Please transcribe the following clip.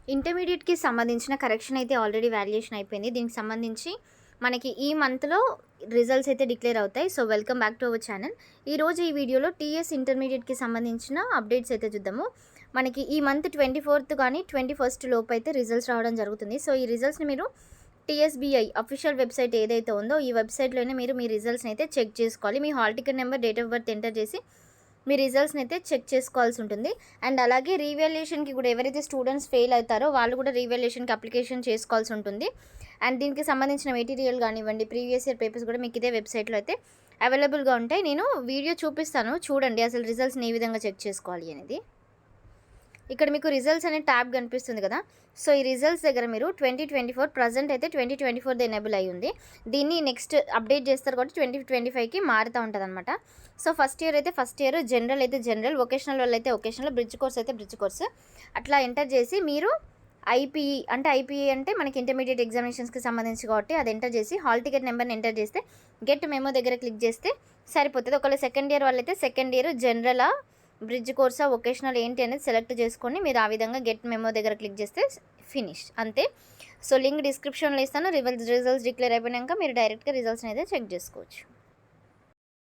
ఇంటర్మీడియట్‌కి సంబంధించిన కరెక్షన్ అయితే already valuation అయిపోయింది. దీనికి సంబంధించి మనకి ఈ మంత్‌లో రిజల్ట్స్ అయితే డిక్లేర్ అవుతాయి. So, welcome back to our channel. ఈరోజు ఈ వీడియోలో టీఎస్ ఇంటర్మీడియట్‌కి సంబంధించిన అప్డేట్స్ అయితే చూద్దాము. మనకి ఈ మంత్ 24th కానీ 21st లోపు అయితే రిజల్ట్స్ రావడం జరుగుతుంది. సో, ఈ రిజల్ట్స్‌ని మీరు టీఎస్‌బీఐ అఫీషియల్ వెబ్‌సైట్ ఏదైతే ఉందో ఈ వెబ్‌సైట్‌లోనే మీరు మీ రిజల్ట్స్‌ని అయితే చెక్ చేసుకోవాలి. మీ hall ticket number, date of birth enter చేసి మీ రిజల్ట్స్‌ని అయితే చెక్ చేసుకోవాల్సి ఉంటుంది. అండ్ అలాగే రీవాల్యుయేషన్‌కి కూడా ఎవరైతే స్టూడెంట్స్ ఫెయిల్ అవుతారో వాళ్ళు కూడా రీవాల్యుయేషన్‌కి అప్లికేషన్ చేసుకోవాల్సి ఉంటుంది. అండ్ దీనికి సంబంధించిన మెటీరియల్ కానివ్వండి, ప్రీవియస్ ఇయర్ పేపర్స్ కూడా మీకు ఇదే వెబ్‌సైట్‌లో అయితే అవైలబుల్‌గా ఉంటాయి. నేను వీడియో చూపిస్తాను చూడండి అసలు రిజల్ట్స్‌ని ఏ విధంగా చెక్ చేసుకోవాలి అనేది. ఇక్కడ మీకు రిజల్ట్స్ అనే ట్యాబ్ కనిపిస్తుంది కదా. సో, ఈ రిజల్ట్స్ దగ్గర మీరు 2024 ప్రజెంట్ అయితే 2024 ఎనేబుల్ అయ్యి ఉంది. దీన్ని నెక్స్ట్ అప్డేట్ చేస్తారు కాబట్టి 2025కి మారుతూ ఉంటుందన్నమాట. సో, ఫస్ట్ ఇయర్ అయితే ఫస్ట్ ఇయర్, జనరల్ అయితే జనరల్, వొకేషనల్ వాళ్ళు అయితే వొకేషనల్, బ్రిడ్జ్ కోర్స్ అయితే బ్రిడ్జ్ కోర్స్ అట్లా ఎంటర్ చేసి మీరు ఐపీఈ అంటే మనకి ఇంటర్మీడియట్ ఎగ్జామినేషన్స్కి సంబంధించి కాబట్టి అది ఎంటర్ చేసి హాల్ టికెట్ నెంబర్ని ఎంటర్ చేస్తే గెట్ మెమో దగ్గర క్లిక్ చేస్తే సరిపోతుంది. ఒకవేళ సెకండ్ ఇయర్ వాళ్ళైతే సెకండ్ ఇయర్ జనరలా, బ్రిడ్జ్ కోర్సా, వొకేషనల్ ఏంటి అనేది సెలెక్ట్ చేసుకొని మీరు ఆ విధంగా గెట్ మెమో దగ్గర క్లిక్ చేస్తే ఫినిష్ అంతే. సో, లింక్ డిస్క్రిప్షన్లో ఇస్తాను. రిజల్ట్స్ డిక్లేర్ అయిపోయాక మీరు డైరెక్ట్గా రిజల్ట్స్ని అయితే చెక్ చేసుకోవచ్చు.